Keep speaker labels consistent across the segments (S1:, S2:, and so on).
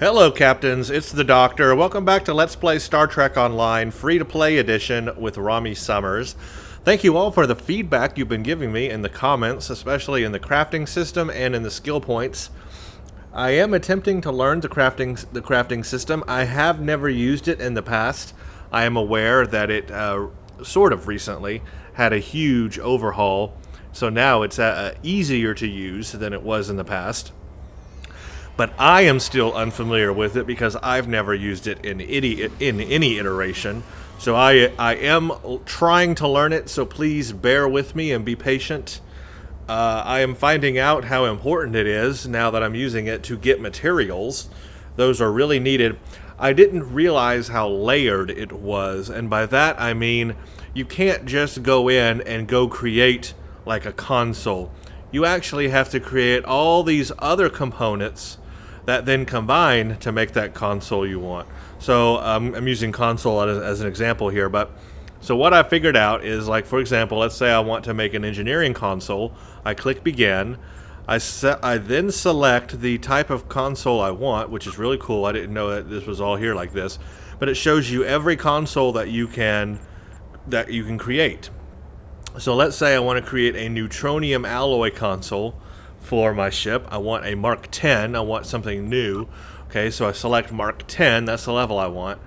S1: Hello, Captains. It's the Doctor. Welcome back to Let's Play Star Trek Online, free-to-play edition with Rami Summers. Thank you all for the feedback you've been giving me in the comments, especially in the crafting system and in the skill points. I am attempting to learn the crafting system. I have never used it in the past. I am aware that it sort of recently had a huge overhaul, so now it's easier to use than it was in the past. But I am still unfamiliar with it because I've never used it in any iteration. So I am trying to learn it, so please bear with me and be patient. I am finding out how important it is, now that I'm using it, to get materials. Those are really needed. I didn't realize how layered it was, and by that I mean you can't just go in and go create like a console. You actually have to create all these other components that then combine to make that console you want. So I'm using console as an example here, but so what I figured out is, like, for example, let's say I want to make an engineering console. I click begin. I then select the type of console I want, which is really cool. I didn't know that this was all here like this, but it shows you every console that you can create. So let's say I want to create a neutronium alloy console for my ship. I want a Mark 10. I want something new. Okay, so I select Mark 10. That's the level I want.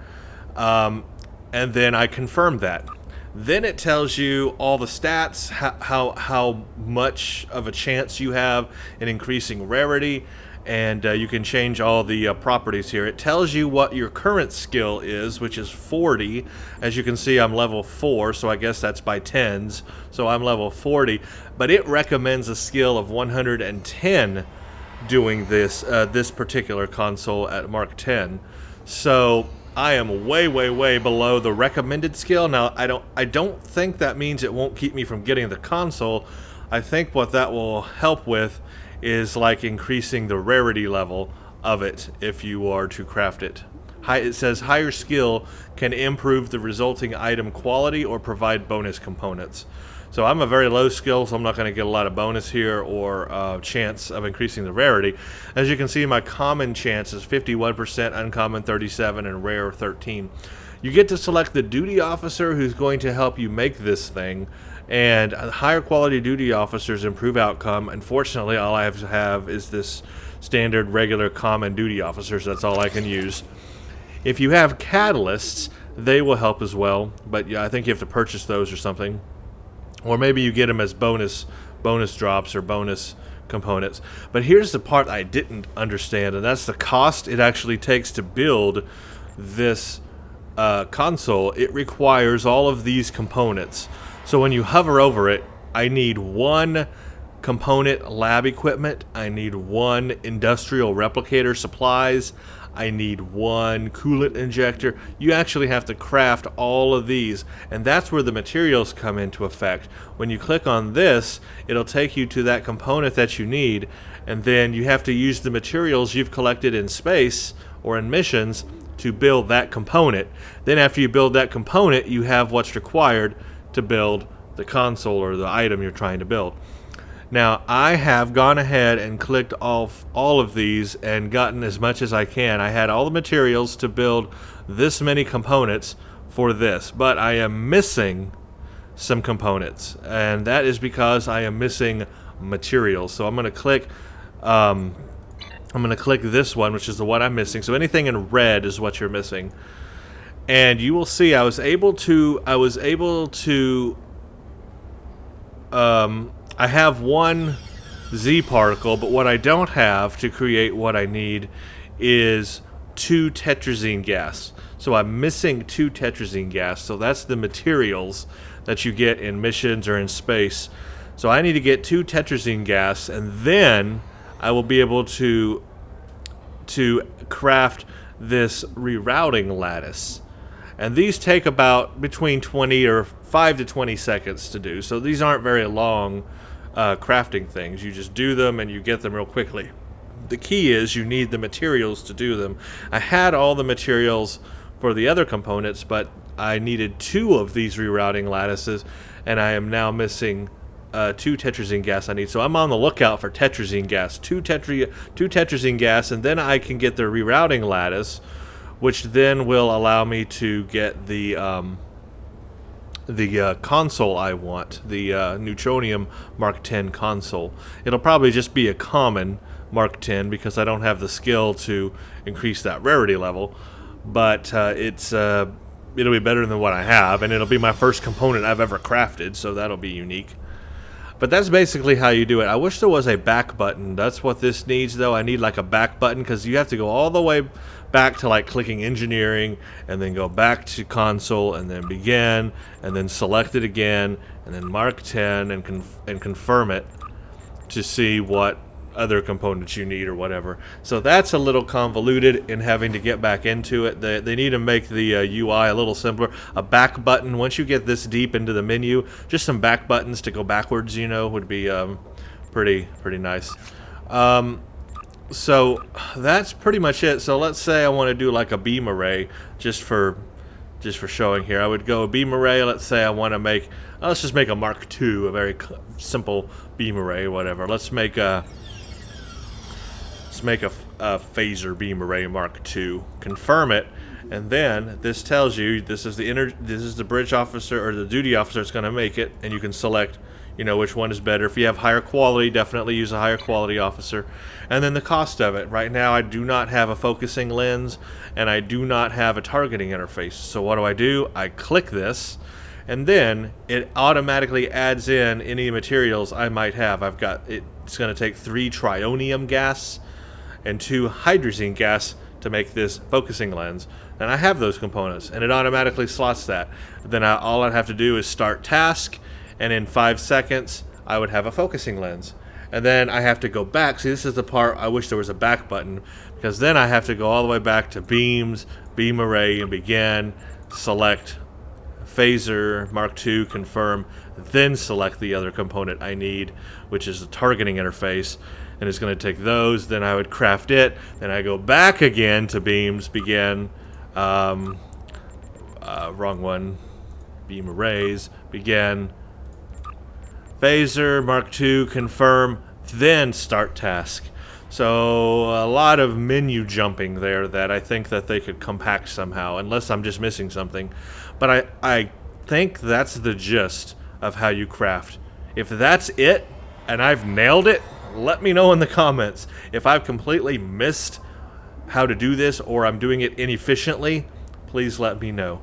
S1: And then I confirm that. Then it tells you all the stats, how much of a chance you have in increasing rarity, and you can change all the properties here. It tells you what your current skill is, which is 40. As you can see, I'm level 4, so I guess that's by tens. So I'm level 40, but it recommends a skill of 110 doing this particular console at Mark 10. So I am way below the recommended skill. Now I don't think that means it won't keep me from getting the console. I think what that will help with is like increasing the rarity level of it if you are to craft it. It says higher skill can improve the resulting item quality or provide bonus components. So I'm a very low skill, so I'm not going to get a lot of bonus here or chance of increasing the rarity. As you can see, my common chance is 51%, uncommon 37, and rare 13. You get to select the duty officer who's going to help you make this thing, and higher quality duty officers improve outcome. Unfortunately, all I have to have is this standard regular common duty officers. That's all I can use. If you have catalysts, they will help as well, but yeah, I think you have to purchase those or something. Or maybe you get them as bonus drops or bonus components. But here's the part I didn't understand, and that's the cost it actually takes to build this console. It requires all of these components. So when you hover over it, I need one component lab equipment, I need one industrial replicator supplies, I need one coolant injector. You actually have to craft all of these, and that's where the materials come into effect. When you click on this, it'll take you to that component that you need, and then you have to use the materials you've collected in space or in missions to build that component. Then after you build that component, you have what's required to build the console or the item you're trying to build. Now, I have gone ahead and clicked off all of these and gotten as much as I can. I had all the materials to build this many components for this, but I am missing some components, and that is because I am missing materials. So I'm going to click this one, which is the one I'm missing. So anything in red is what you're missing. And you will see I have one Z particle, but what I don't have to create what I need is 2 tetrazine gas. So I'm missing 2 tetrazine gas. So that's the materials that you get in missions or in space. So I need to get 2 tetrazine gas, and then I will be able to craft this rerouting lattice. And these take about between 20 or 5 to 20 seconds to do. So these aren't very long crafting things. You just do them and you get them real quickly. The key is you need the materials to do them. I had all the materials for the other components, but I needed 2 of these rerouting lattices, and I am now missing two tetrazine gas I need. So I'm on the lookout for tetrazine gas, two tetrazine gas, and then I can get the rerouting lattice, which then will allow me to get the console I want, the Neutronium Mark 10 console. It'll probably just be a common Mark 10 because I don't have the skill to increase that rarity level, but it'll be better than what I have, and it'll be my first component I've ever crafted, so that'll be unique. But that's basically how you do it. I wish there was a back button. That's what this needs, though. I need like a back button because you have to go all the way back to like clicking engineering and then go back to console and then begin and then select it again and then Mark 10 and confirm it to see what other components you need or whatever. So that's a little convoluted in having to get back into it. They need to make the UI a little simpler. A back button, once you get this deep into the menu, just some back buttons to go backwards, you know, would be pretty nice. So that's pretty much it. So let's say I want to do like a beam array just for showing here. I would go beam array. Let's say I want to make, let's just make a Mark II, a very simple beam array, whatever. Let's make a phaser beam array Mark II. Confirm it, and then this tells you this is the bridge officer or the duty officer that's going to make it, and you can select, you know, which one is better. If you have higher quality, definitely use a higher quality officer. And then the cost of it. Right now I do not have a focusing lens and I do not have a targeting interface. So what do? I click this, and then it automatically adds in any materials I might have. It's going to take 3 trionium gas and 2 hydrazine gas to make this focusing lens, and I have those components, and it automatically slots that. Then all I'd have to do is start task, and in 5 seconds I would have a focusing lens. And then I have to go back. See, this is the part I wish there was a back button, because then I have to go all the way back to beams, beam array, and begin, select phaser Mark II, confirm, then select the other component I need, which is the targeting interface. And it's going to take those, then I would craft it, then I go back again to beams, begin, wrong one, beam arrays, begin, phaser, Mark II, confirm, then start task. So a lot of menu jumping there that I think that they could compact somehow, unless I'm just missing something. But I think that's the gist of how you craft. If that's it, and I've nailed it, let me know in the comments. If I've completely missed how to do this or I'm doing it inefficiently, please let me know.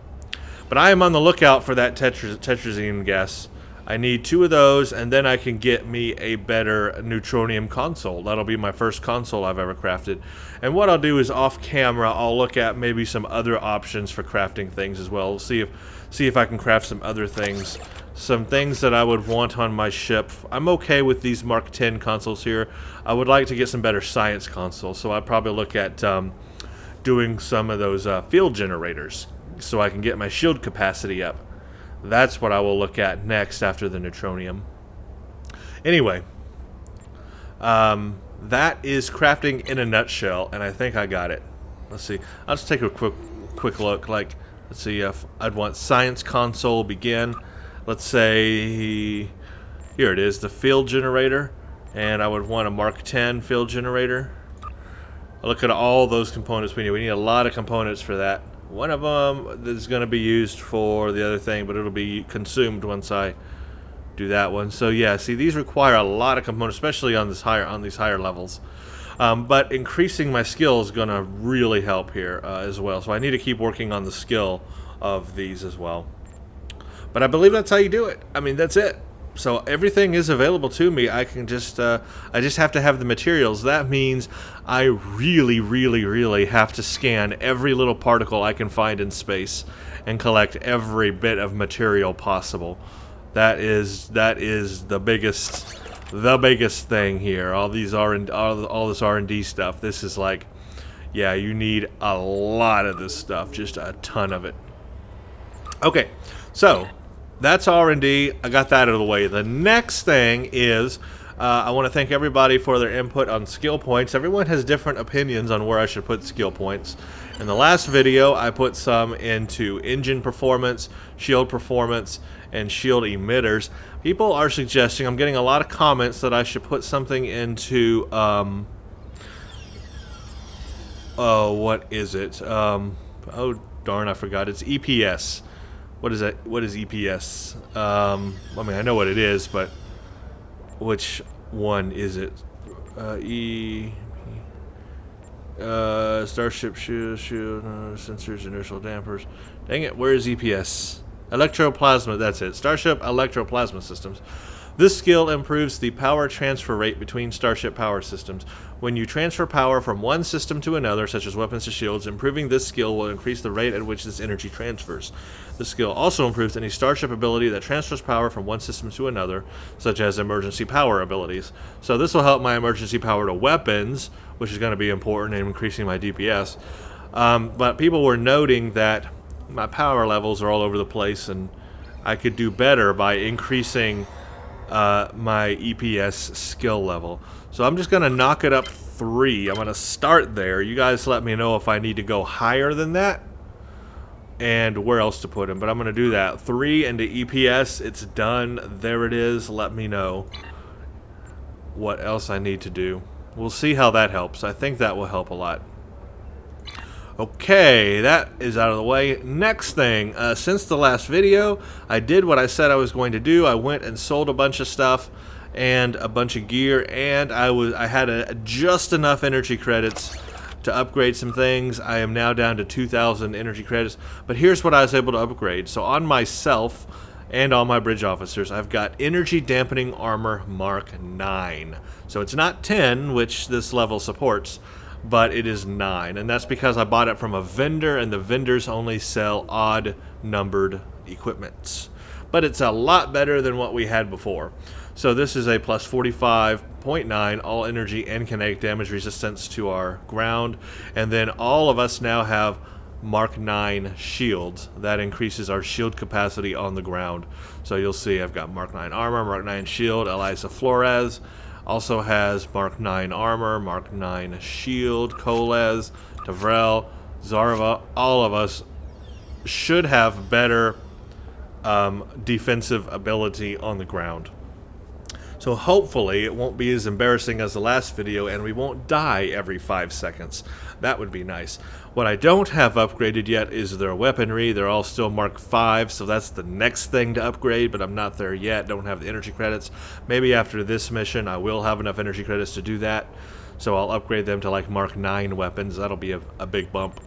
S1: But I am on the lookout for that tetrazine gas. I need 2 of those, and then I can get me a better Neutronium console. That'll be my first console I've ever crafted. And what I'll do is off camera, I'll look at maybe some other options for crafting things as well. See if I can craft some other things. Some things that I would want on my ship. I'm okay with these Mark 10 consoles here. I would like to get some better science consoles, so I'd probably look at doing some of those field generators so I can get my shield capacity up. That's what I will look at next after the Neutronium. Anyway, that is crafting in a nutshell, and I think I got it. Let's see. I'll just take a quick look. Like, let's see if I'd want science console begin. Let's say, here it is, the field generator, and I would want a Mark 10 field generator. Look at all those components we need. We need a lot of components for that. One of them is going to be used for the other thing, but it'll be consumed once I do that one. So yeah, see, these require a lot of components, especially on these higher levels. But increasing my skill is going to really help here as well. So I need to keep working on the skill of these as well. But I believe that's how you do it. I mean, that's it. So everything is available to me. I can just, I just have to have the materials. That means I really have to scan every little particle I can find in space and collect every bit of material possible. That is the biggest thing here. All these all this R&D stuff. This is like, yeah, you need a lot of this stuff, just a ton of it. Okay, so that's R&D. I got that out of the way. The next thing is I want to thank everybody for their input on skill points. Everyone has different opinions on where I should put skill points. In the last video, I put some into engine performance, shield performance, and shield emitters. People are suggesting, I'm getting a lot of comments that I should put something into, what is it? Oh darn, I forgot. It's EPS. What is that? What is EPS? I mean, I know what it is, but which one is it? Starship shield, sensors, inertial dampers. Dang it, where is EPS? Electroplasma, that's it. Starship Electroplasma Systems. This skill improves the power transfer rate between Starship power systems. When you transfer power from one system to another, such as weapons to shields, improving this skill will increase the rate at which this energy transfers. This skill also improves any Starship ability that transfers power from one system to another, such as emergency power abilities. So this will help my emergency power to weapons, which is going to be important in increasing my DPS. But people were noting that my power levels are all over the place, and I could do better by increasing my EPS skill level. So I'm just going to knock it up 3. I'm going to start there. You guys let me know if I need to go higher than that and where else to put them. But I'm going to do that. 3 into EPS. It's done. There it is. Let me know what else I need to do. We'll see how that helps. I think that will help a lot. Okay, that is out of the way. Next thing, since the last video, I did what I said I was going to do. I went and sold a bunch of stuff and a bunch of gear, and I had just enough energy credits to upgrade some things. I am now down to 2,000 energy credits, but here's what I was able to upgrade. So on myself and all my bridge officers, I've got energy dampening armor Mark 9. So it's not 10, which this level supports, but it is 9, and that's because I bought it from a vendor, and the vendors only sell odd numbered equipments. But it's a lot better than what we had before. So this is a plus 45.9 all energy and kinetic damage resistance to our ground, and then all of us now have Mark 9 shields. That increases our shield capacity on the ground. So you'll see I've got Mark 9 armor, Mark 9 shield. Eliza Flores also has Mark 9 armor, Mark 9 shield. Kolez, Tavrel, Zarva, all of us should have better defensive ability on the ground. So hopefully it won't be as embarrassing as the last video, and we won't die every 5 seconds. That would be nice. What I don't have upgraded yet is their weaponry. They're all still Mark 5, so that's the next thing to upgrade, but I'm not there yet. Don't have the energy credits. Maybe after this mission I will have enough energy credits to do that, so I'll upgrade them to like Mark 9 weapons. That'll be a big bump.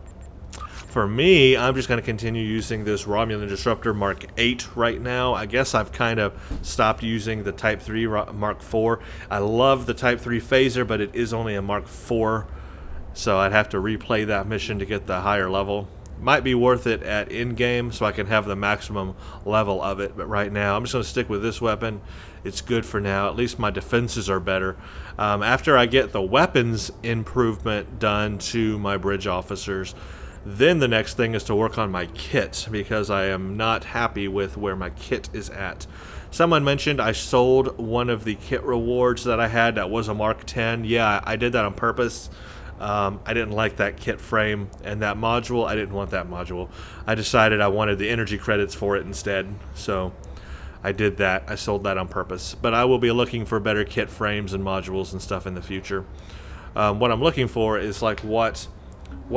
S1: For me, I'm just going to continue using this Romulan Disruptor Mark 8 right now. I guess I've kind of stopped using the Type 3 Mark 4. I love the Type 3 phaser, but it is only a Mark 4, so I'd have to replay that mission to get the higher level. Might be worth it at in-game so I can have the maximum level of it, but right now I'm just going to stick with this weapon. It's good for now. At least my defenses are better. After I get the weapons improvement done to my bridge officers, then the next thing is to work on my kit, because I am not happy with where my kit is at. Someone mentioned I sold one of the kit rewards that I had that was a Mark 10. Yeah, I did that on purpose. I didn't like that kit frame, and that module, I didn't want that module. I decided I wanted the energy credits for it instead, so I did that. I sold that on purpose. But I will be looking for better kit frames and modules and stuff in the future. What I'm looking for is like what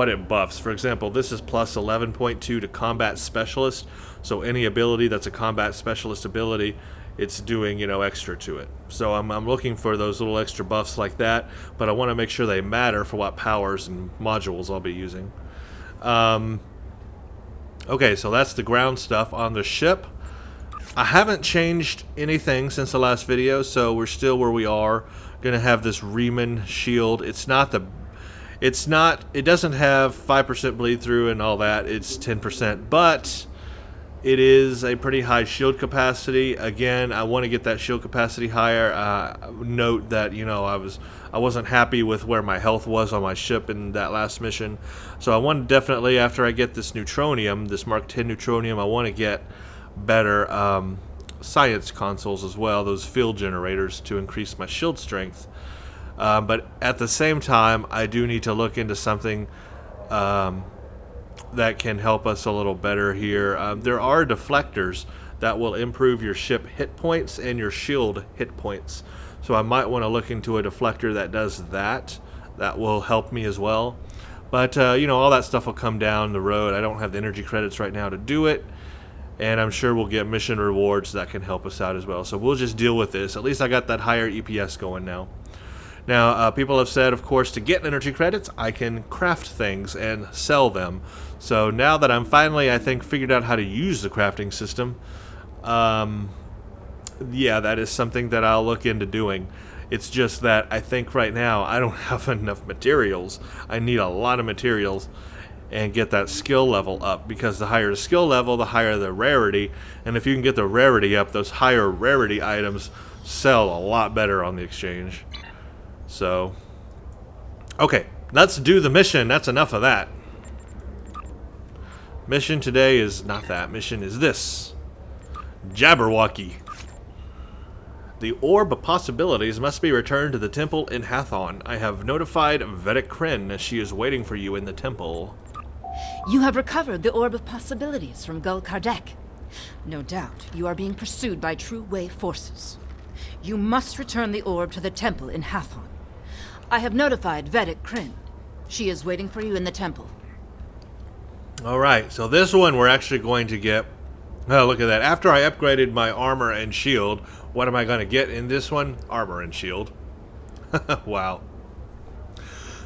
S1: it buffs. For example, this is plus 11.2 to combat specialist, so any ability that's a combat specialist ability, it's doing, you know, extra to it. So I'm looking for those little extra buffs like that, but I want to make sure they matter for what powers and modules I'll be using. Okay, so that's the ground stuff. On the ship, I haven't changed anything since the last video, so we're still where we are. Gonna have this Riemann shield. It doesn't have 5% bleed through and all that. It's 10%, but it is a pretty high shield capacity. Again, I want to get that shield capacity higher. Note that, you know, I wasn't happy with where my health was on my ship in that last mission. So I want to definitely, after I get this neutronium, this Mark 10 neutronium, I want to get better science consoles as well, those field generators to increase my shield strength. But at the same time, I do need to look into something that can help us a little better here. There are deflectors that will improve your ship hit points and your shield hit points. So I might want to look into a deflector that does that. That will help me as well. But, you know, all that stuff will come down the road. I don't have the energy credits right now to do it. And I'm sure we'll get mission rewards that can help us out as well. So we'll just deal with this. At least I got that higher EPS going now. Now, people have said, of course, to get energy credits, I can craft things and sell them. So now that I'm finally, I think, figured out how to use the crafting system, yeah, that is something that I'll look into doing. It's just that I think right now I don't have enough materials. I need a lot of materials and get that skill level up, because the higher the skill level, the higher the rarity. And if you can get the rarity up, those higher rarity items sell a lot better on the exchange. So, okay, let's do the mission. That's enough of that. Mission today is not that. Mission is this. Jabberwocky. The Orb of Possibilities must be returned to the temple in Hathon. I have notified Vedic Kryn as she is waiting for you in the temple.
S2: You have recovered the Orb of Possibilities from Gul Kardec. No doubt you are being pursued by True Way forces. You must return the orb to the temple in Hathon. I have notified Vedic Kryn. She is waiting for you in the temple.
S1: Alright, so this one we're actually going to get... Oh, look at that. After I upgraded my armor and shield, what am I going to get in this one? Armor and shield. Wow.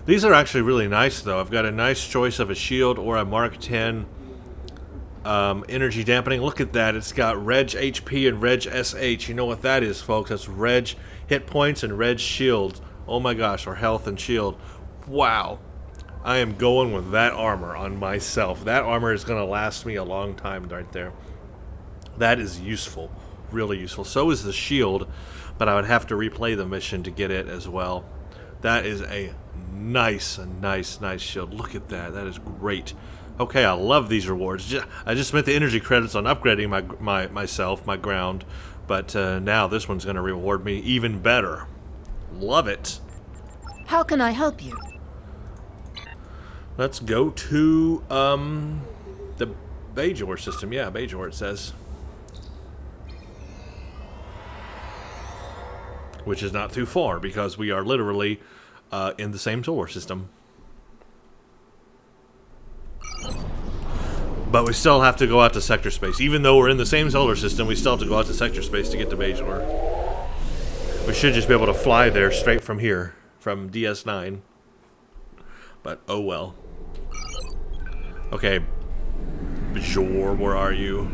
S1: These are actually really nice, though. I've got a nice choice of a shield or a Mark 10 energy dampening. Look at that. It's got Reg HP and Reg SH. You know what that is, folks. That's Reg hit points and Reg shield. Oh my gosh, or health and shield. Wow. I am going with that armor on myself. That armor is going to last me a long time right there. That is useful. Really useful. So is the shield, but I would have to replay the mission to get it as well. That is a nice shield. Look at that. That is great. Okay, I love these rewards. I just spent the energy credits on upgrading my ground, but now this one's going to reward me even better. Love it.
S2: How can I help you?
S1: Let's go to the Bejor system. Yeah, Bejor it says. Which is not too far, because we are literally in the same solar system. But we still have to go out to sector space. Even though we're in the same solar system, we still have to go out to sector space to get to Bejor. We should just be able to fly there straight from here, from DS9. But oh well. Okay, Bejor, where are you?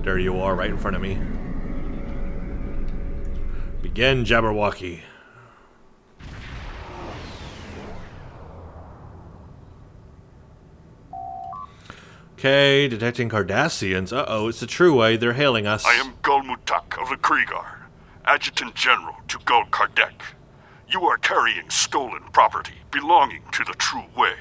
S1: There you are, right in front of me. Begin Jabberwocky. Okay, detecting Cardassians. Uh-oh, it's the True Way. They're hailing us.
S3: I am Gulmutak of the Kriegar, Adjutant General to Gul Kardec. You are carrying stolen property belonging to the True Way.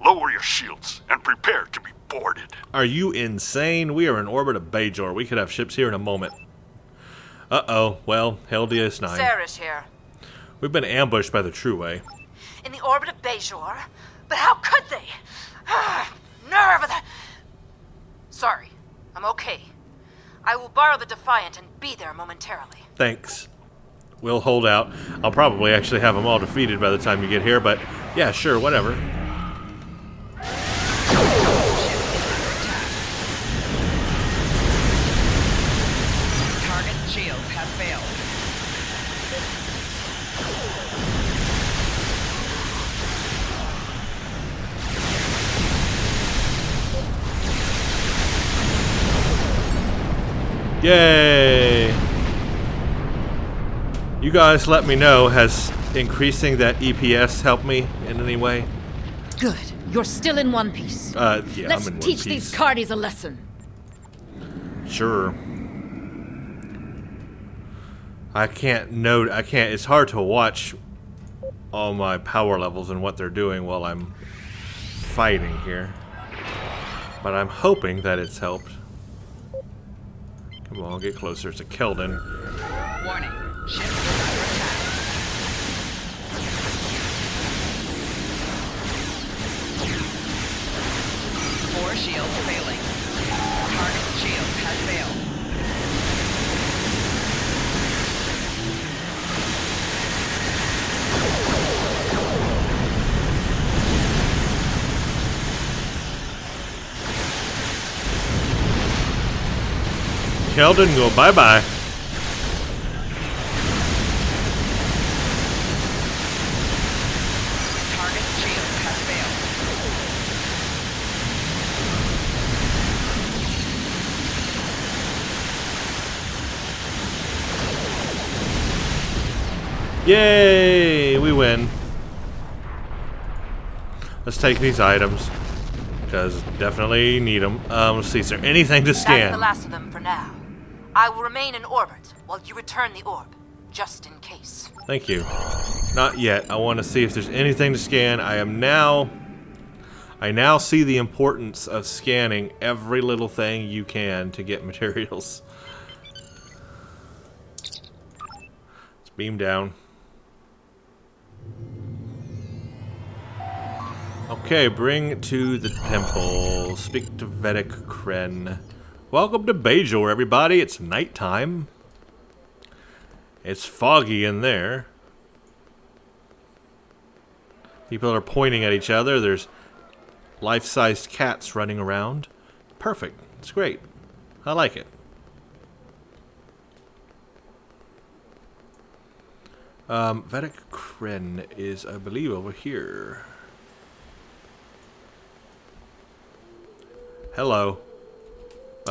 S3: Lower your shields and prepare to be boarded.
S1: Are you insane? We are in orbit of Bejor. We could have ships here in a moment. Uh-oh. Well, hell DS9.
S4: Sarah's here.
S1: We've been ambushed by the True Way.
S4: In the orbit of Bejor? But how could they? Nerve of the... Sorry, I'm okay. I will borrow the Defiant and be there momentarily.
S1: Thanks. We'll hold out. I'll probably actually have them all defeated by the time you get here, but yeah, sure, whatever.
S5: Target shields have failed.
S1: Yay! You guys let me know, has increasing that EPS helped me in any way?
S2: Good. You're still in one piece.
S1: Yeah,
S2: Let's
S1: I'm in
S2: teach
S1: one piece.
S2: these Cardis a lesson.
S1: Sure. It's hard to watch all my power levels and what they're doing while I'm fighting here. But I'm hoping that it's helped. Come on, get closer to Keldon.
S5: Warning. Ship is under attack. 4 shields failing. Target shield has failed.
S1: Keldon, go bye-bye.
S5: Target shield has failed.
S1: Yay! We win. Let's take these items. Because definitely need them. Let's see, is there anything to
S4: That's
S1: scan?
S4: the last of them for now. I will remain in orbit while you return the orb, just in case.
S1: Thank you. Not yet. I want to see if there's anything to scan. I now see the importance of scanning every little thing you can to get materials. Let's beam down. Okay, bring to the temple. Speak to Vedic Kren. Welcome to Bejor, everybody. It's nighttime. It's foggy in there. People are pointing at each other. There's life-sized cats running around. Perfect. It's great. I like it. Vedic Kren is, I believe, over here. Hello.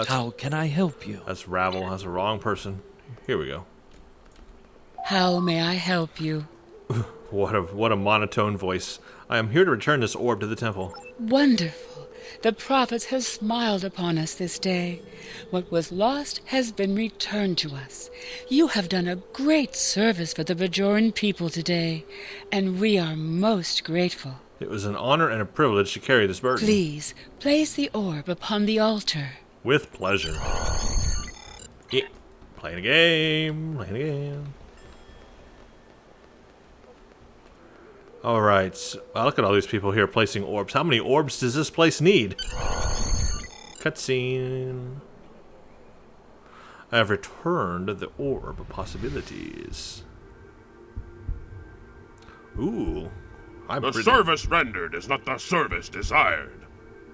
S6: How can I help you?
S1: That's Ravel. That's the wrong person. Here we go.
S7: How may I help you?
S1: What a monotone voice. I am here to return this orb to the temple.
S7: Wonderful. The prophets have smiled upon us this day. What was lost has been returned to us. You have done a great service for the Bejoran people today, and we are most grateful.
S1: It was an honor and a privilege to carry this burden.
S7: Please, place the orb upon the altar.
S1: With pleasure. Yeah. Playing a game. Playing a game. Alright. So, look at all these people here placing orbs. How many orbs does this place need? Cutscene. I have returned the orb of possibilities. Ooh.
S3: The service rendered is not the service desired.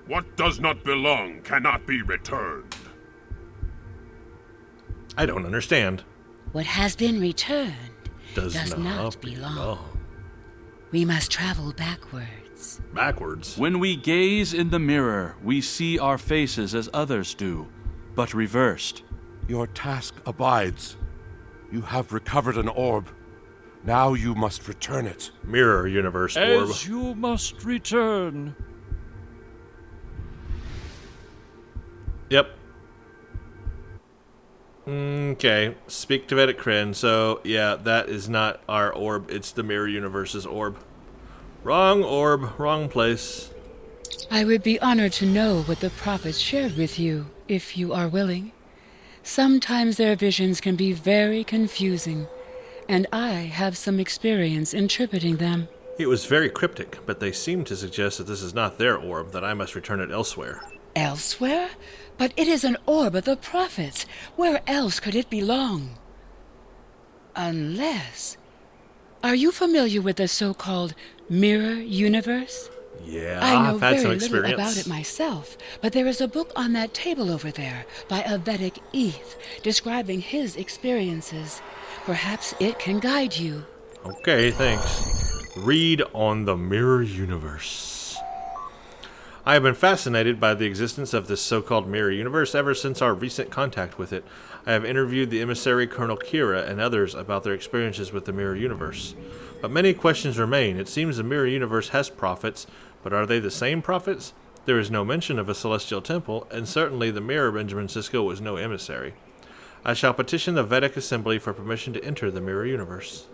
S3: What does not belong cannot be returned.
S1: I don't understand.
S7: What has been returned
S1: Does
S7: not belong. We must travel backwards.
S1: Backwards.
S6: When we gaze in the mirror, we see our faces as others do, but reversed.
S8: Your task abides. You have recovered an orb. Now you must return it.
S1: Mirror universe orb.
S6: As you must return.
S1: Yep. Okay. Speak to Vedic Kren. So, yeah, that is not our orb. It's the Mirror Universe's orb. Wrong orb. Wrong place.
S7: I would be honored to know what the prophets shared with you, if you are willing. Sometimes their visions can be very confusing, and I have some experience interpreting them.
S1: It was very cryptic, but they seem to suggest that this is not their orb, that I must return it elsewhere.
S7: Elsewhere? But it is an orb of the prophets. Where else could it belong? Unless... Are you familiar with the so-called Mirror Universe?
S1: Yeah,
S7: I know
S1: I've had some
S7: very little
S1: experience.
S7: about it myself, but there is a book on that table over there by a Vedic Eth describing his experiences. Perhaps it can guide you.
S1: Okay, thanks. Read on the Mirror Universe. I have been fascinated by the existence of this so-called Mirror Universe ever since our recent contact with it. I have interviewed the emissary Colonel Kira and others about their experiences with the Mirror Universe. But many questions remain. It seems the Mirror Universe has prophets, but are they the same prophets? There is no mention of a celestial temple, and certainly the Mirror Benjamin Sisko was no emissary. I shall petition the Vedic Assembly for permission to enter the Mirror Universe.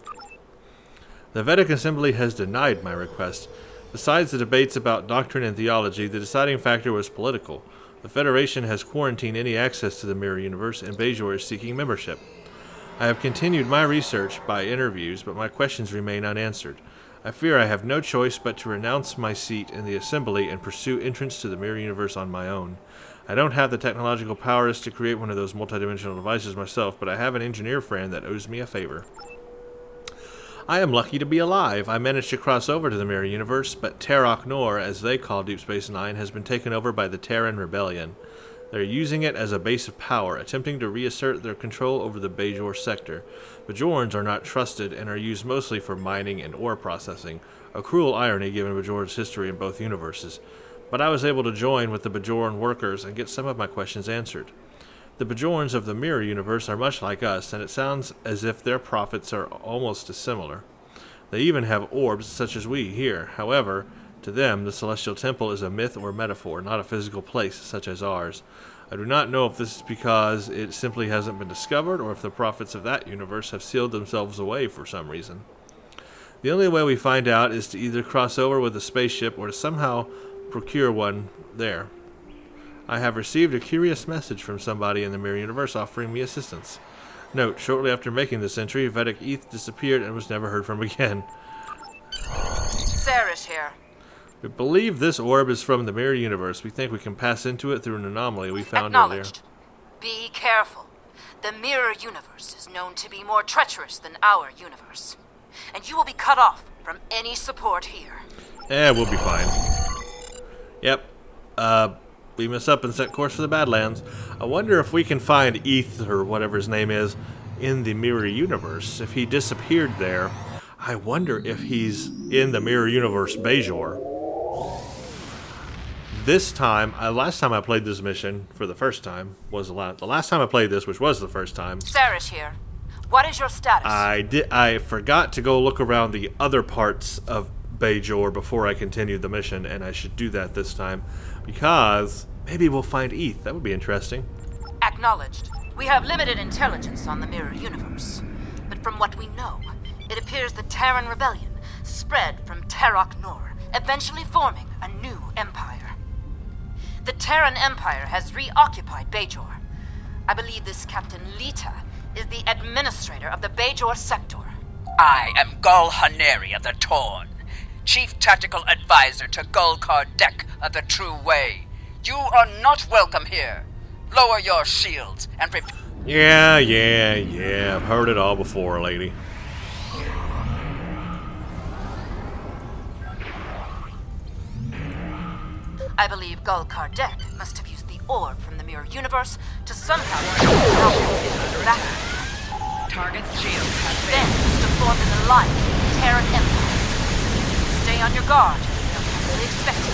S1: The Vedic Assembly has denied my request. Besides the debates about doctrine and theology, the deciding factor was political. The Federation has quarantined any access to the Mirror Universe, and Bejor is seeking membership. I have continued my research by interviews, but my questions remain unanswered. I fear I have no choice but to renounce my seat in the Assembly and pursue entrance to the Mirror Universe on my own. I don't have the technological powers to create one of those multidimensional devices myself, but I have an engineer friend that owes me a favor. I am lucky to be alive. I managed to cross over to the Mirror Universe, but Terok Nor, as they call Deep Space Nine, has been taken over by the Terran Rebellion. They're using it as a base of power, attempting to reassert their control over the Bejor sector. Bajorans are not trusted and are used mostly for mining and ore processing, a cruel irony given Bajor's history in both universes. But I was able to join with the Bajoran workers and get some of my questions answered. The Bajorans of the Mirror Universe are much like us, and it sounds as if their prophets are almost as similar. They even have orbs such as we here. However, to them, the Celestial Temple is a myth or metaphor, not a physical place such as ours. I do not know if this is because it simply hasn't been discovered, or if the prophets of that universe have sealed themselves away for some reason. The only way we find out is to either cross over with a spaceship or to somehow procure one there. I have received a curious message from somebody in the Mirror Universe offering me assistance. Note, shortly after making this entry, Vedic Eth disappeared and was never heard from again.
S4: Sarah's here.
S1: We believe this orb is from the Mirror Universe. We think we can pass into it through an anomaly we found earlier.
S4: Acknowledged. Be careful. The Mirror Universe is known to be more treacherous than our universe. And you will be cut off from any support here.
S1: We'll be fine. Yep. Beam us up and set course for the Badlands. I wonder if we can find Eth, or whatever his name is, in the Mirror Universe. If he disappeared there, I wonder if he's in the Mirror Universe Bejor. This time, last time I played this mission for the first time was the last time I played this, which was the first time.
S4: Sarah's here. What is your status?
S1: I forgot to go look around the other parts of Bejor before I continued the mission, and I should do that this time because maybe we'll find Eth. That would be interesting.
S4: Acknowledged. We have limited intelligence on the Mirror Universe, but from what we know, it appears the Terran Rebellion spread from Terok Nor, eventually forming a new empire. The Terran Empire has reoccupied Bejor. I believe this Captain Lita is the administrator of the Bejor sector.
S5: I am Gul Haneri of the Torn, Chief Tactical Advisor to Gul Kardec of the True Way. You are not welcome here. Lower your shields and prepare.
S1: Yeah. I've heard it all before, lady.
S4: I believe Gul Kardec must have used the orb from the Mirror Universe to somehow
S5: Target's shield has
S4: then
S5: failed.
S4: must have formed an alliance with the Terran Empire. Stay on your guard. They'll probably expect you.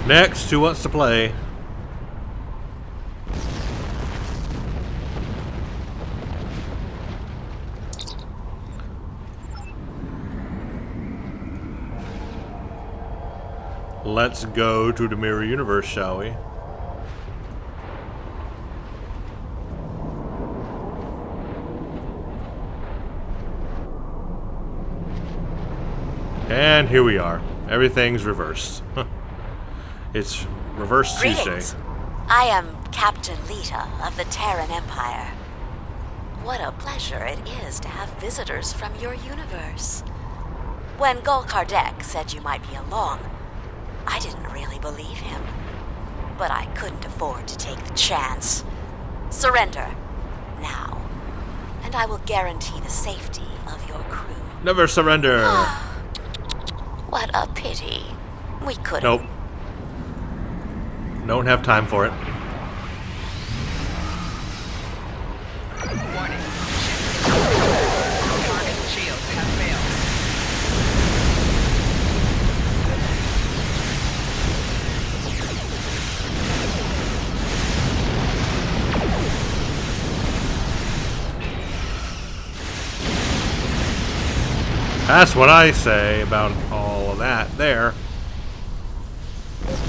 S1: Next, who wants to play? Let's go to the Mirror Universe, shall we? And here we are. Everything's reversed. It's Reverse Tuesday.
S9: Greetings. I am Captain Lita of the Terran Empire. What a pleasure it is to have visitors from your universe. When Gul Kardec said you might be along, I didn't really believe him. But I couldn't afford to take the chance. Surrender. Now. And I will guarantee the safety of your crew.
S1: Never surrender.
S9: What a pity. We couldn't.
S1: Nope. Don't have time for it.
S5: Warning. Target's shield has failed.
S1: That's what I say about all of that there.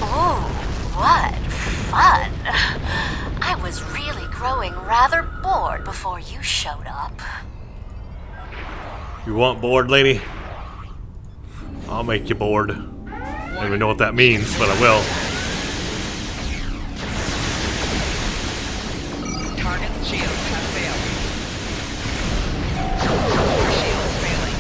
S9: Oh, what fun. I was really growing rather bored before you showed up.
S1: You want bored, lady? I'll make you bored. I don't even know what that means, but I will.
S5: Target's shields have failed. Your shields failing.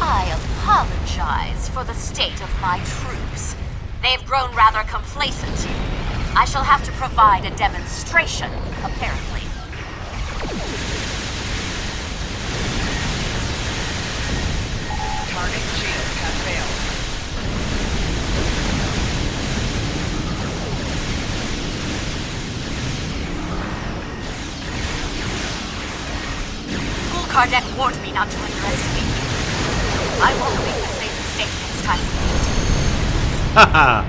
S9: I apologize for the state of my troops. They've grown rather complacent. I shall have to provide a demonstration, apparently.
S5: Target's shields have failed.
S9: Kardec warned me not to underestimate you. I won't make the same mistake next time we meet.
S1: Haha!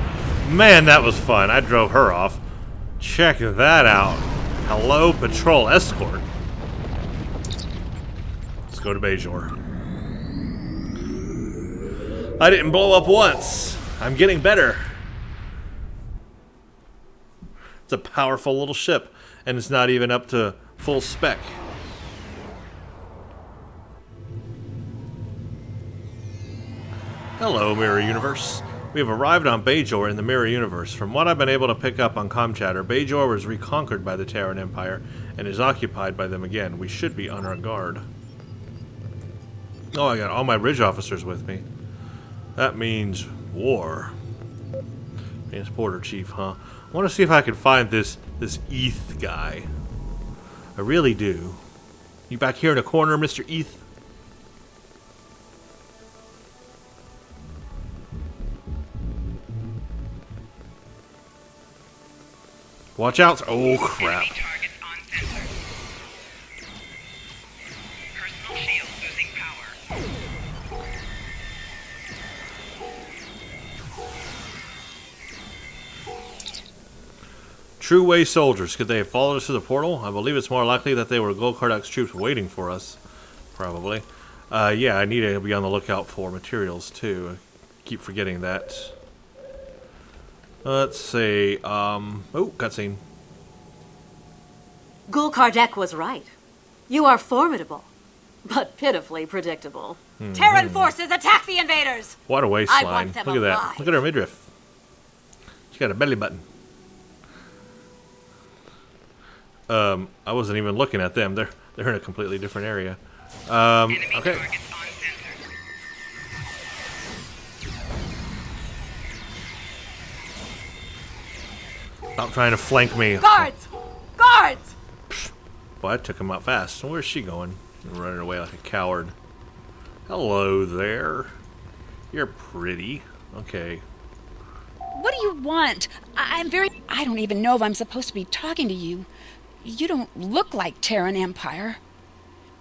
S1: Man, that was fun. I drove her off. Check that out. Hello, patrol escort. Let's go to Bejor. I didn't blow up once. I'm getting better. It's a powerful little ship, and it's not even up to full spec. Hello, Mirror Universe. We have arrived on Bejor in the Mirror Universe. From what I've been able to pick up on comm chatter, Bejor was reconquered by the Terran Empire and is occupied by them again. We should be on our guard. Oh, I got all my Ridge officers with me. That means war. Transporter Chief, huh? I want to see if I can find this ETH guy. I really do. You back here in the corner, Mr. ETH? Watch out! Oh crap!
S5: Enemy targets on sensor. Personal shield losing power.
S1: True Way soldiers. Could they have followed us to the portal? I believe it's more likely that they were Gul Kardak's troops waiting for us. Probably. Yeah, I need to be on the lookout for materials too. I keep forgetting that. Let's see. Oh, cutscene.
S10: Gul Kardec was right. You are formidable, but pitifully predictable.
S9: Terran forces, attack the invaders!
S1: What a
S9: I
S1: waistline.
S9: want them
S1: Look at that.
S9: alive.
S1: Look at her midriff. She got a belly button. I wasn't even looking at them. They're in a completely different area.
S5: Enemy
S1: Okay.
S5: targets on sensor.
S1: Stop trying to flank me.
S9: Guards! Guards!
S1: Well, I took him out fast. Where's she going? Running away like a coward. Hello there. You're pretty. Okay.
S7: What do you want? I don't even know if I'm supposed to be talking to you. You don't look like Terran Empire.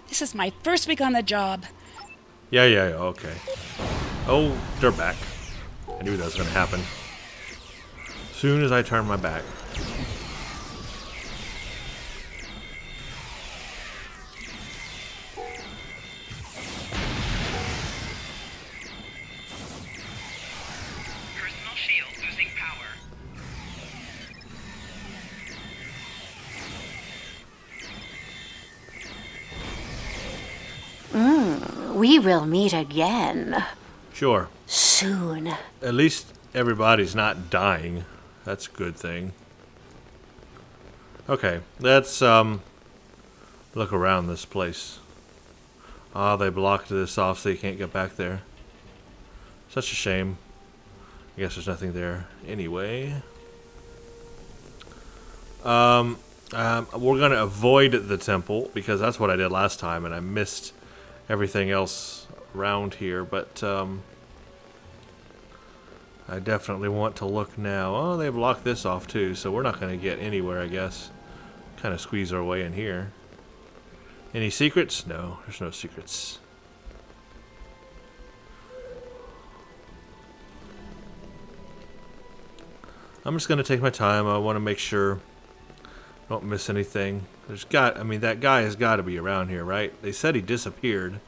S7: This is my first week on the job.
S1: Yeah, okay. Oh, they're back. I knew that was going to happen. Soon as I turn my back.
S5: Personal shield losing power.
S10: We will meet again.
S1: Sure.
S10: Soon.
S1: At least everybody's not dying. That's a good thing. Okay, let's look around this place. Ah, they blocked this off so you can't get back there. Such a shame. I guess there's nothing there anyway. We're gonna avoid the temple because that's what I did last time and I missed everything else around here, but I definitely want to look now. Oh, they blocked this off too, so we're not going to get anywhere, I guess. Kind of squeeze our way in here. Any secrets? No, there's no secrets. I'm just gonna take my time. I want to make sure I don't miss anything. I mean, that guy has got to be around here, right? They said he disappeared.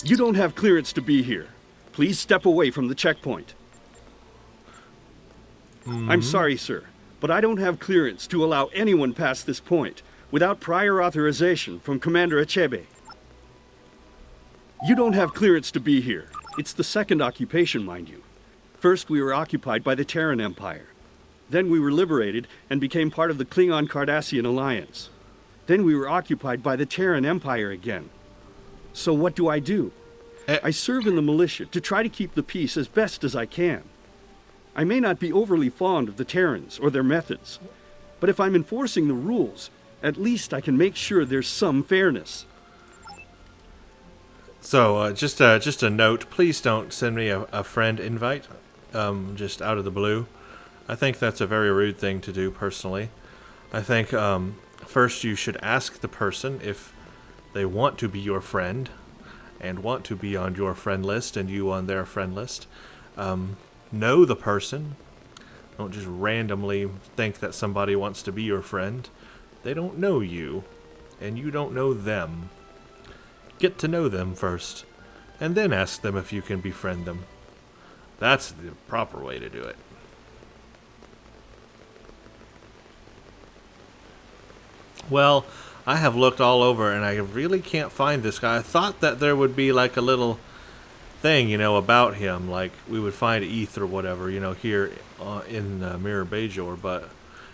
S11: You don't have clearance to be here. Please step away from the checkpoint. I'm sorry, sir, but I don't have clearance to allow anyone past this point without prior authorization from Commander Achebe. You don't have clearance to be here. It's the second occupation, mind you. First, we were occupied by the Terran Empire. Then we were liberated and became part of the Klingon-Cardassian Alliance. Then we were occupied by the Terran Empire again. So what do? I serve in the militia to try to keep the peace as best as I can. I may not be overly fond of the Terrans or their methods, but if I'm enforcing the rules, at least I can make sure there's some fairness.
S1: So, just a note, please don't send me a friend invite, just out of the blue. I think that's a very rude thing to do, personally. I think, first you should ask the person if they want to be your friend, and want to be on your friend list, and you on their friend list. Know the person. Don't just randomly think that somebody wants to be your friend. They don't know you, and you don't know them. Get to know them first, and then ask them if you can befriend them. That's the proper way to do it. Well, I have looked all over, and I really can't find this guy. I thought that there would be like a little thing, you know, about him, like we would find ETH or whatever, you know, here in Mirror Bejor, but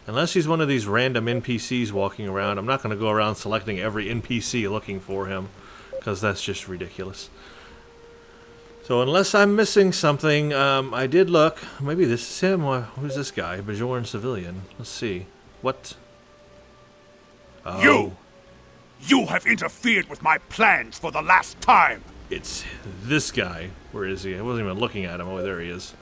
S1: unless he's one of these random NPCs walking around, I'm not going to go around selecting every NPC looking for him, because that's just ridiculous. So unless I'm missing something, I did look. Maybe this is him. Who's this guy? Bejor civilian. Let's see. What? Oh.
S12: You have interfered with my plans for the last time!
S1: It's this guy. Where is he? I wasn't even looking at him. Oh, there he is.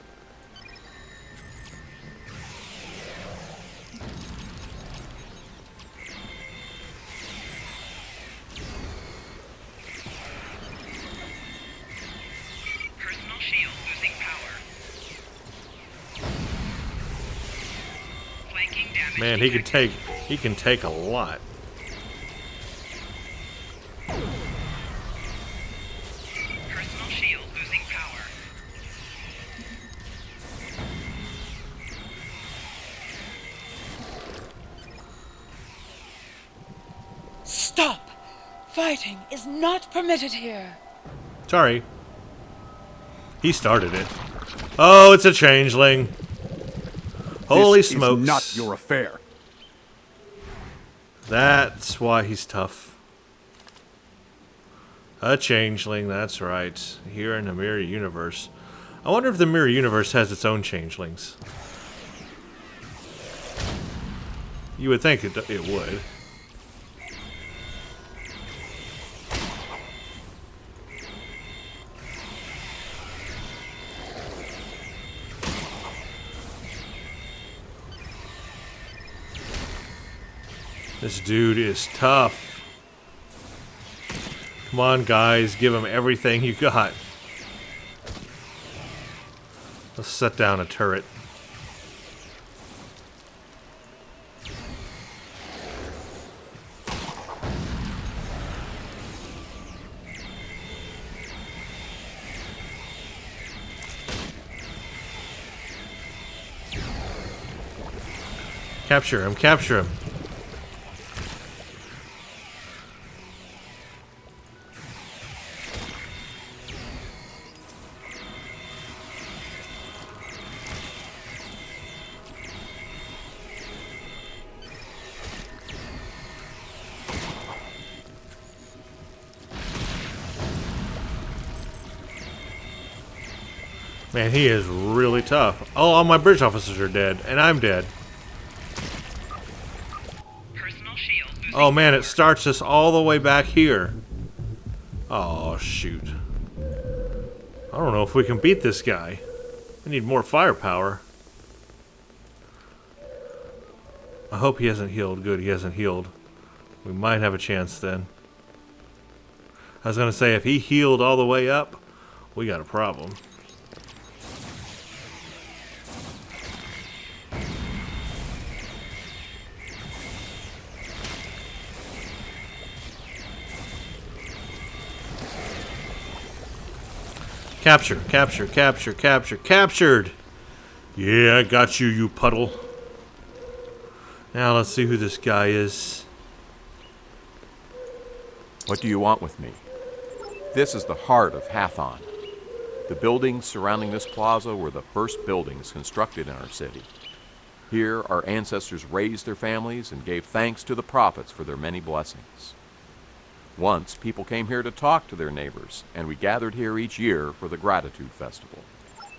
S13: Personal shield losing power. Flanking damage.
S1: Man, he can take a lot.
S13: Personal shield losing power.
S7: Stop! Fighting is not permitted here.
S1: Sorry. He started it. Oh, it's a changeling. Holy smokes.
S12: This is not your affair.
S1: That's why he's tough. A changeling, that's right. Here in the Mirror Universe. I wonder if the Mirror Universe has its own changelings. You would think it would. This dude is tough. Come on, guys. Give him everything you got. Let's set down a turret. Capture him, capture him. Man, he is really tough. Oh, all my bridge officers are dead, and I'm dead. Oh man, it starts us all the way back here. Oh, shoot. I don't know if we can beat this guy. I need more firepower. I hope he hasn't healed. Good, he hasn't healed. We might have a chance then. I was going to say, if he healed all the way up, we got a problem. Capture, capture, capture, capture, captured! Yeah, I got you, you puddle. Now let's see who this guy is.
S14: What do you want with me? This is the heart of Hathon. The buildings surrounding this plaza were the first buildings constructed in our city. Here, our ancestors raised their families and gave thanks to the prophets for their many blessings. Once, people came here to talk to their neighbors, and we gathered here each year for the Gratitude Festival.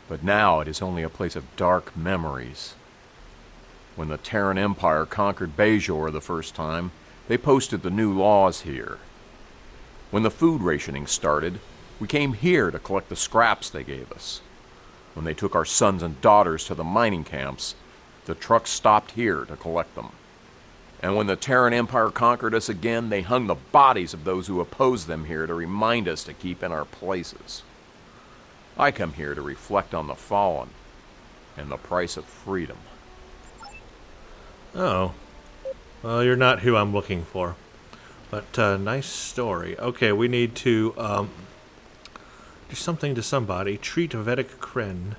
S14: But now it is only a place of dark memories. When the Terran Empire conquered Bejor the first time, they posted the new laws here. When the food rationing started, we came here to collect the scraps they gave us. When they took our sons and daughters to the mining camps, the trucks stopped here to collect them. And when the Terran Empire conquered us again, they hung the bodies of those who opposed them here to remind us to keep in our places. I come here to reflect on the fallen and the price of freedom.
S1: Oh. Well, you're not who I'm looking for. But, nice story. Okay, we need to, do something to somebody. Treat Vedic Kren.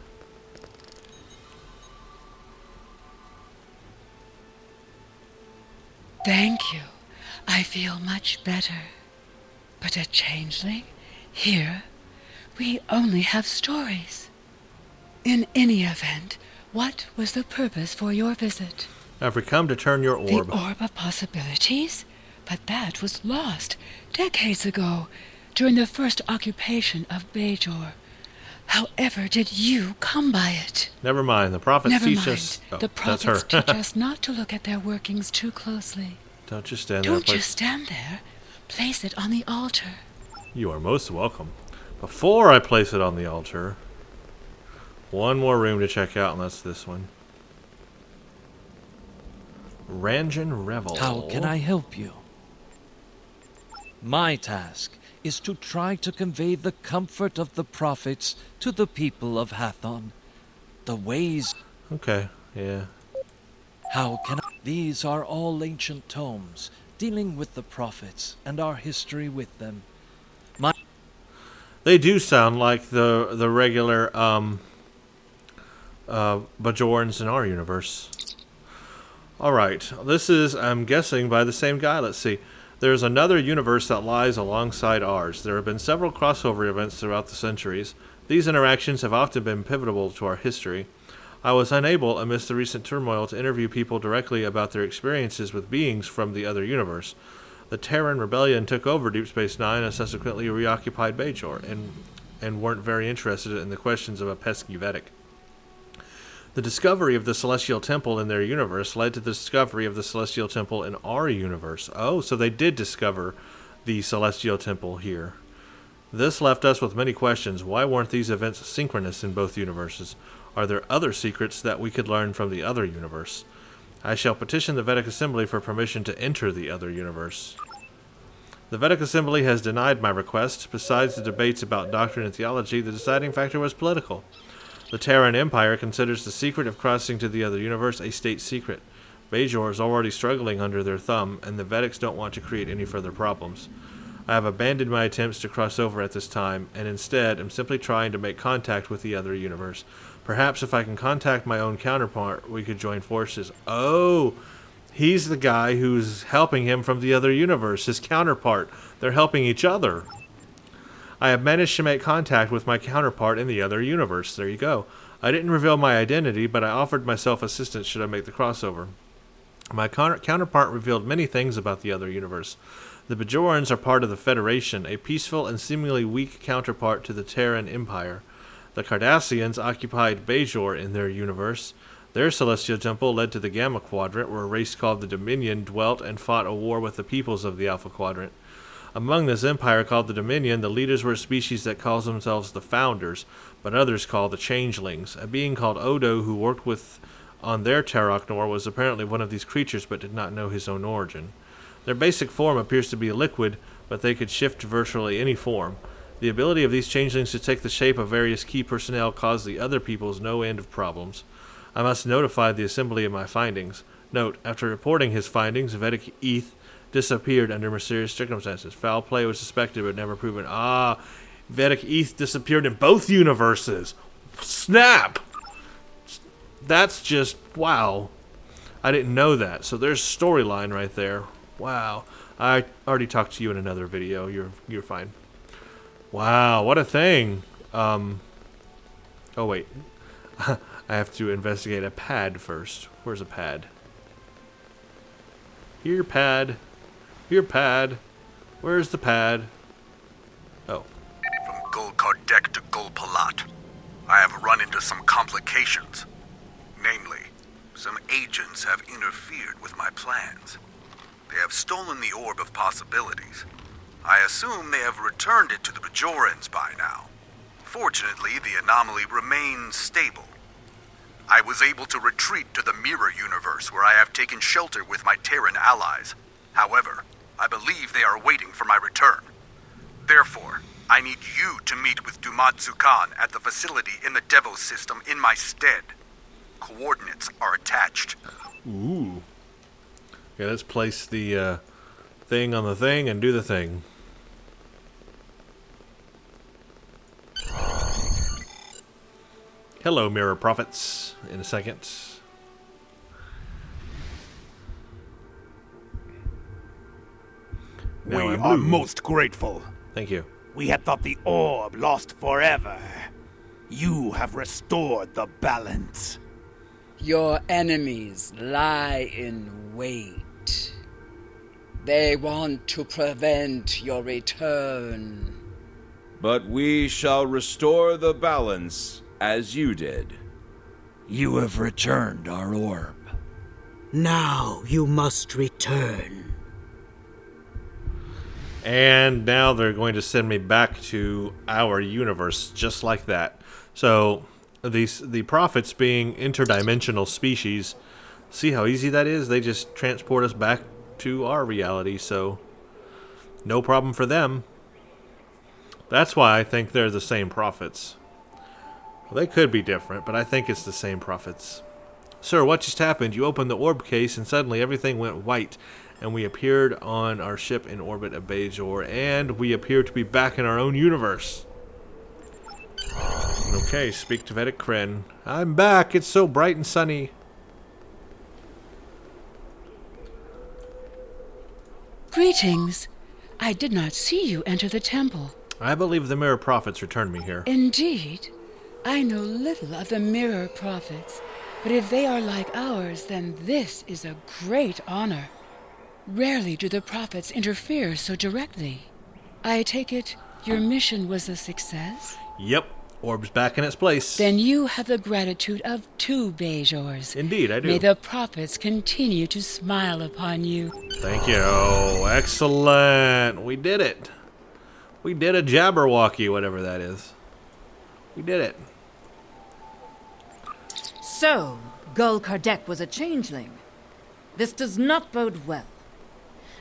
S7: Thank you. I feel much better. But a changeling? Here? We only have stories. In any event, what was the purpose for your visit?
S1: I've come to turn your orb.
S7: The Orb of Possibilities? But that was lost decades ago, during the first occupation of Bejor. However did you come by it?
S1: Never mind. The prophets
S7: Never
S1: teach
S7: mind.
S1: us... Oh,
S7: the
S1: that's
S7: prophets
S1: her.
S7: teach us not to look at their workings too closely.
S1: Don't just stand there.
S7: Don't just stand there. Place it on the altar.
S1: You are most welcome. Before I place it on the altar, one more room to check out, and that's this one. Ranjan Revel.
S15: How can I help you? My task is to try to convey the comfort of the prophets to the people of Hathon. The ways...
S1: Okay, yeah.
S15: How can I... These are all ancient tomes, dealing with the prophets and our history with them.
S1: They do sound like the regular Bejorans in our universe. Alright, this is, I'm guessing, by the same guy. Let's see. There's another universe that lies alongside ours. There have been several crossover events throughout the centuries. These interactions have often been pivotal to our history. I was unable, amidst the recent turmoil, to interview people directly about their experiences with beings from the other universe. The Terran Rebellion took over Deep Space Nine and subsequently reoccupied Bejor, and weren't very interested in the questions of a pesky Vedic. The discovery of the Celestial Temple in their universe led to the discovery of the Celestial Temple in our universe. Oh, so they did discover the Celestial Temple here. This left us with many questions. Why weren't these events synchronous in both universes? Are there other secrets that we could learn from the other universe? I shall petition the Vedic Assembly for permission to enter the other universe. The Vedic Assembly has denied my request. Besides the debates about doctrine and theology, the deciding factor was political. The Terran Empire considers the secret of crossing to the other universe a state secret. Bejor is already struggling under their thumb, and the Vedics don't want to create any further problems. I have abandoned my attempts to cross over at this time, and instead am simply trying to make contact with the other universe. Perhaps if I can contact my own counterpart, we could join forces. Oh, he's the guy who's helping him from the other universe, his counterpart. They're helping each other. I have managed to make contact with my counterpart in the other universe. There you go. I didn't reveal my identity, but I offered myself assistance should I make the crossover. My counterpart revealed many things about the other universe. The Bejorans are part of the Federation, a peaceful and seemingly weak counterpart to the Terran Empire. The Cardassians occupied Bejor in their universe. Their celestial temple led to the Gamma Quadrant, where a race called the Dominion dwelt and fought a war with the peoples of the Alpha Quadrant. Among this empire called the Dominion, the leaders were a species that calls themselves the Founders, but others called the Changelings. A being called Odo, who worked on their Terok Nor, was apparently one of these creatures, but did not know his own origin. Their basic form appears to be liquid, but they could shift to virtually any form. The ability of these changelings to take the shape of various key personnel caused the other peoples no end of problems. I must notify the Assembly of my findings. Note, after reporting his findings, Vedic Eth disappeared under mysterious circumstances. Foul play was suspected but never proven. Ah, Vedic Eth disappeared in both universes. Snap! That's just, wow. I didn't know that. So there's storyline right there. Wow. I already talked to you in another video. You're fine. Wow, what a thing. Oh wait. I have to investigate a pad first. Where's a pad? Here, pad. Here, pad. Where's the pad? Oh.
S16: From Gul Kardec to Gul Palat, I have run into some complications. Namely, some agents have interfered with my plans. They have stolen the Orb of Possibilities. I assume they have returned it to the Bejorans by now. Fortunately, the anomaly remains stable. I was able to retreat to the Mirror Universe where I have taken shelter with my Terran allies. However, I believe they are waiting for my return. Therefore, I need you to meet with Dumatsu Khan at the facility in the Devos system in my stead. Coordinates are attached.
S1: Ooh. Okay, let's place the thing on the thing and do the thing. Hello, Mirror Prophets. In a second. Now
S12: We
S1: I'm
S12: are
S1: blue.
S12: most grateful.
S1: Thank you.
S12: We had thought the orb lost forever. You have restored the balance.
S7: Your enemies lie in wait. They want to prevent your return.
S17: But we shall restore the balance as you did.
S15: You have returned our orb.
S18: Now you must return.
S1: And now they're going to send me back to our universe, just like that. So, the prophets being interdimensional species, see how easy that is? They just transport us back to our reality, so no problem for them. That's why I think they're the same prophets. Well, they could be different, but I think it's the same prophets. Sir, what just happened? You opened the orb case and suddenly everything went white, and we appeared on our ship in orbit of Bejor, and we appear to be back in our own universe. Okay, speak to Vedic Kren. I'm back. It's so bright and sunny.
S7: Greetings. I did not see you enter the temple.
S1: I believe the Mirror Prophets returned me here.
S7: Indeed. I know little of the Mirror Prophets, but if they are like ours, then this is a great honor. Rarely do the Prophets interfere so directly. I take it your mission was a success?
S1: Yep. Orb's back in its place.
S7: Then you have the gratitude of 2 Bejors.
S1: Indeed, I do.
S7: May the Prophets continue to smile upon you.
S1: Thank you. Excellent. We did it. We did a Jabberwocky, whatever that is. We did it.
S2: So, Gul Kardec was a changeling. This does not bode well.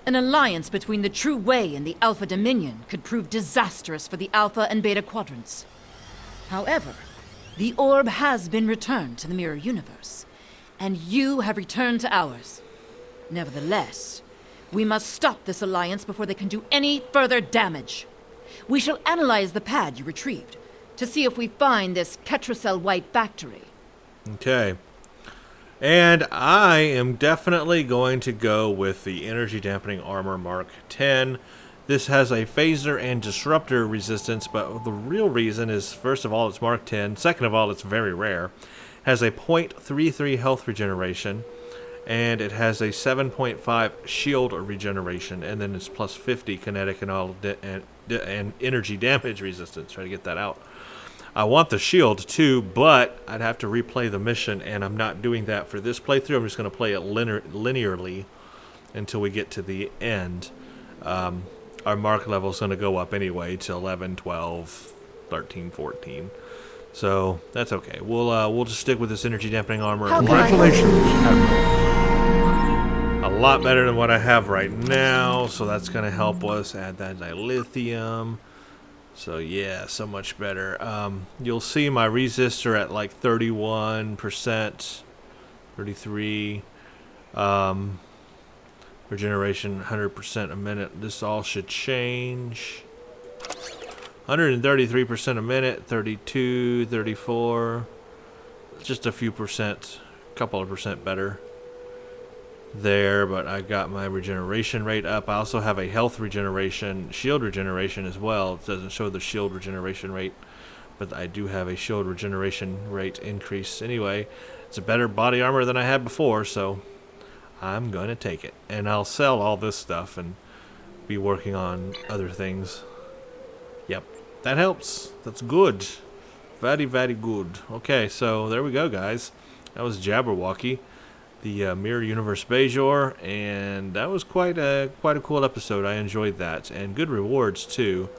S2: An alliance between the True Way and the Alpha Dominion could prove disastrous for the Alpha and Beta quadrants. However, the orb has been returned to the Mirror Universe, and you have returned to ours. Nevertheless, we must stop this alliance before they can do any further damage. We shall analyze the pad you retrieved to see if we find this Ketracel White factory.
S1: Okay. And I am definitely going to go with the Energy Dampening Armor Mark 10. This has a phaser and disruptor resistance, but the real reason is, first of all, it's Mark 10. Second of all, it's very rare. Has a 0.33 health regeneration, and it has a 7.5 shield regeneration, and then it's plus 50 kinetic and all and energy damage resistance. Try to get that out. I want the shield too, but I'd have to replay the mission, and I'm not doing that for this playthrough. I'm just going to play it linearly until we get to the end. Our mark level is going to go up anyway to 11, 12, 13, 14. So that's okay. We'll just stick with this energy dampening armor.
S8: Congratulations, Admiral.
S1: lot better than what I have right now, so that's going to help us add that dilithium. So yeah, so much better. You'll see my resistor at like 31%, 33. Regeneration 100% a minute. This all should change. 133% a minute, 32, 34. Just a few percent, couple of percent better there, but I got my regeneration rate up. I also have a health regeneration, shield regeneration as well. It doesn't show the shield regeneration rate, but I do have a shield regeneration rate increase anyway. It's a better body armor than I had before, so I'm going to take it. And I'll sell all this stuff and be working on other things. Yep, that helps. That's good. Very, very good. Okay, so there we go, guys. That was Jabberwocky, the Mirror Universe Bejor, and that was quite a cool episode. I enjoyed that, and good rewards too,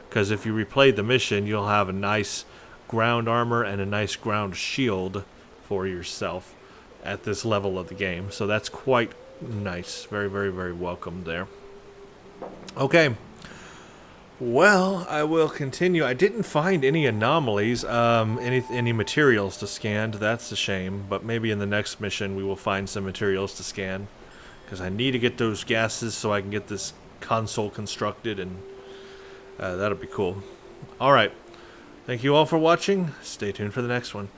S1: because if you replay the mission, you'll have a nice ground armor and a nice ground shield for yourself at this level of the game. So that's quite nice. Very, very, very welcome there. Okay. Well, I will continue. I didn't find any anomalies, any materials to scan. That's a shame, but maybe in the next mission we will find some materials to scan, because I need to get those gases so I can get this console constructed, and that'll be cool. Alright, thank you all for watching. Stay tuned for the next one.